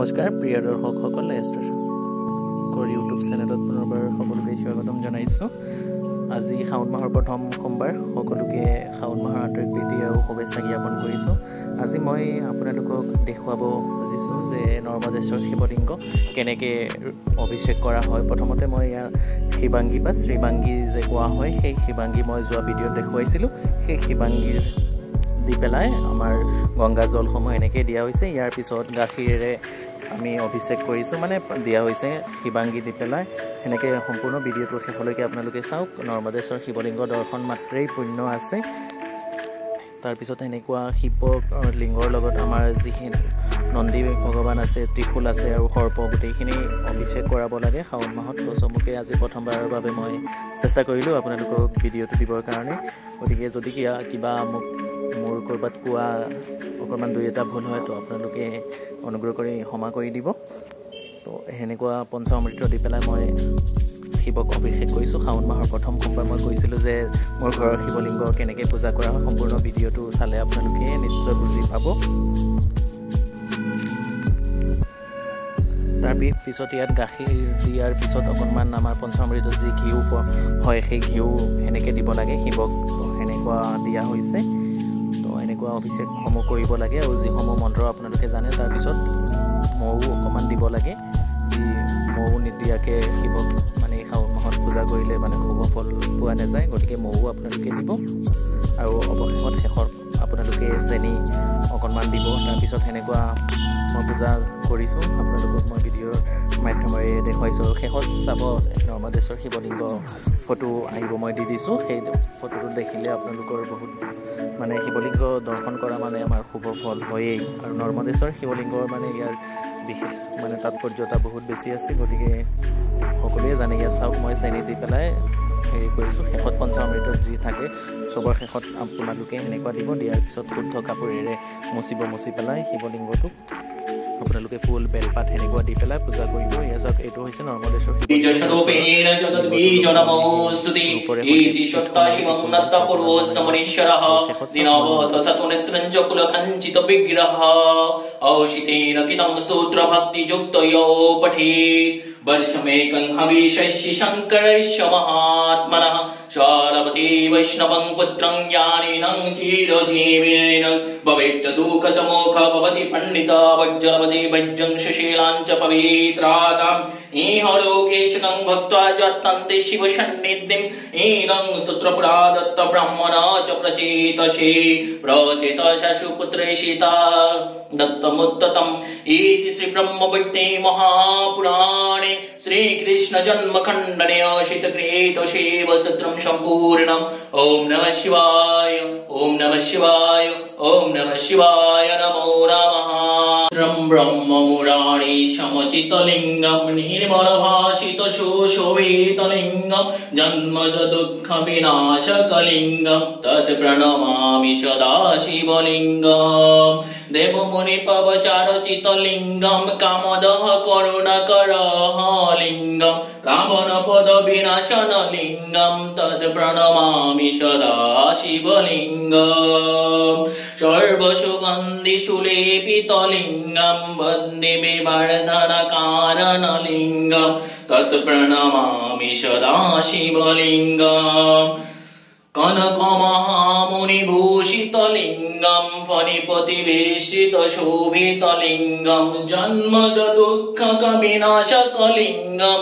নমস্কাৰ প্ৰিয় দৰ্শকসকল astro YouTube চেনেলত পুনৰবাৰ সকলোকে স্বাগতম জনাইছোঁ। আজি শাওণ মাহৰ প্ৰথম সোমবাৰ, সকলোকে শাওণ মাহৰ আন্তৰিক প্ৰীতি আৰু শুভেচ্ছা জ্ঞাপন কৰিছোঁ। আজি মই আপোনালোকক দেখুৱাব খুজিছোঁ যে নৰ্মদেশ্বৰ শিৱলিংগ কেনেকৈ অভিষেক কৰা হয়। প্ৰথমতে মই ইয়াৰ শিৱাংগী বা শ্ৰীবাংগী যে কোৱা হয়, সেই শিৱাংগী মই যোৱা ভিডিঅ'ত দেখুৱাইছিলোঁ। সেই শিৱাংগীৰ দি পেলাই আমাৰ গংগা জলসমূহ এনেকৈ দিয়া হৈছে। ইয়াৰ পিছত গাখীৰেৰে আমি অভিষেক কৰিছোঁ, মানে দিয়া হৈছে শিৱাংগী দি পেলাই। সেনেকৈ সম্পূৰ্ণ ভিডিঅ'টো শেষলৈকে আপোনালোকে চাওক। নৰ্মদেশ্বৰ শিৱলিংগ দৰ্শন মাত্ৰেই পুণ্য আছে। তাৰপিছত এনেকুৱা শিৱলিংগৰ লগত আমাৰ যিখিনি নন্দী ভগৱান আছে, ত্ৰিশূল আছে আৰু সৰ্প, গোটেইখিনি অভিষেক কৰাব লাগে শাওণ মাহত। তো চমুকে আজি প্ৰথমবাৰৰ বাবে মই চেষ্টা কৰিলোঁ আপোনালোকক ভিডিঅ'টো দিবৰ কাৰণে। গতিকে যদি কিবা মোৰ ক'ৰবাত কোৱা অকণমান দুই এটা ভুল হয়, তো আপোনালোকে অনুগ্ৰহ কৰি ক্ষমা কৰি দিব। তো সেনেকুৱা পঞ্চামৃত দি পেলাই মই শিৱক অভিষেক কৰিছোঁ। শাওণ মাহৰ প্ৰথম সোমবাৰ মই কৈছিলোঁ যে মোৰ ঘৰৰ শিৱলিংগ কেনেকৈ পূজা কৰা হয়। সম্পূৰ্ণ ভিডিঅ'টো চালে আপোনালোকে নিশ্চয় বুজি পাব। তাৰ পিছত ইয়াত গাখীৰ দিয়াৰ পিছত অকণমান আমাৰ পঞ্চামৃতত যি ঘিউ হয়, সেই ঘিউ সেনেকৈ দিব লাগে শিৱক। তো সেনেকুৱা দিয়া হৈছে। তো এনেকুৱা অভিষেকসমূহ কৰিব লাগে আৰু যিসমূহ মন্ত্ৰ আপোনালোকে জানে। তাৰপিছত মৌ অকণমান দিব লাগে, যি মৌ নিদিয়াকৈ শিৱক মানে শাওণ মাহত পূজা কৰিলে মানে শুভ ফল পোৱা নাযায়। গতিকে মৌ আপোনালোকে দিব আৰু শেষত আপোনালোকে চেনি অকণমান দিব। তাৰপিছত সেনেকুৱা মই পূজা কৰিছোঁ, আপোনালোকক মই ভিডিঅ'ৰ মাধ্যমেৰে দেখুৱাইছোঁ। আৰু শেষত চাব নৰ্মদেশ্বৰ শিৱলিংগ ফটো আহিব, মই দি দিছোঁ। সেই ফটোটো দেখিলে আপোনালোকৰ বহুত মানে শিৱলিংগ দৰ্শন কৰা মানে আমাৰ শুভ ফল হয়েই। আৰু নৰ্মদেশ্বৰ শিৱলিংগৰ মানে ইয়াৰ বিশেষ মানে তাৎপৰ্যতা বহুত বেছি আছে। গতিকে সকলোৱে জানে। ইয়াত চাওক, মই চেনি দি পেলাই হেৰি কৰিছোঁ। শেষত পঞ্চামৃতত যি থাকে চবৰ শেষত আপোনালোকে সেনেকুৱা দিব। দিয়াৰ পিছত শুদ্ধ কাপোৰেৰে মুচি পেলাই শিৱলিংগটোক আপোনালোকে ফুল বেলপাত সেনেকুৱা দি পেলাই পূজা কৰিব। এয়া চাওক, এইটো হৈছে নৰ্মদেশ্বৰ वर्षमेकं हविषैश्च शङ्करैश्च महात्मनः शालवती वैष्णवं पुत्रं ज्ञानिनं चिरजीविनं भवेत् दुःखसमोख भवति पण्डिता वज्रवती वज्रं सुशीलां च पवित्राताम् इह लोकेशकं भक्त्वा जातन्ते शिवसन्निधिम् इदं स्तोत्रपुरा दत्त ब्रह्मणा च प्रचेतसे प्रचेतसुपुत्रे सीता दत्तमुत्ततम् इति श्री ब्रह्मवैवर्ते महापुराणे श्रीकृष्ण जन्म खण्डने शीतकृत शिव स्तोत्रं सम्पूर्णम्। ओम नमः शिवाय, ओम नमः शिवाय, ओम नमः शिवाय, नमो नमः। ब्रह्म मुरारी समचितलिङ्गं निर्मलभाषित सुशोभितलिङ्गं जन्मज दुःख विनाशकलिङ्गं तत् प्रणमामि सदा शिवलिङ्गम्। देवमुनि पवचारचितलिङ्गं कामदः करुणाकरः लिङ्गं रावण पद विनाशनलिङ्गं तत् प्रणमामि सदा शिवलिङ्गम्। सर्वसुगन्धिसुलेपितलिङ्गं वन्दे विवर्धनकारणलिङ्गं तत् प्रणमामि सदा शिवलिङ्गम्। कनकमहामुनिभूषितलिङ्गं फणिपतिवेष्टितशोभितलिङ्गं जन्मज दुःखविनाशकलिङ्गं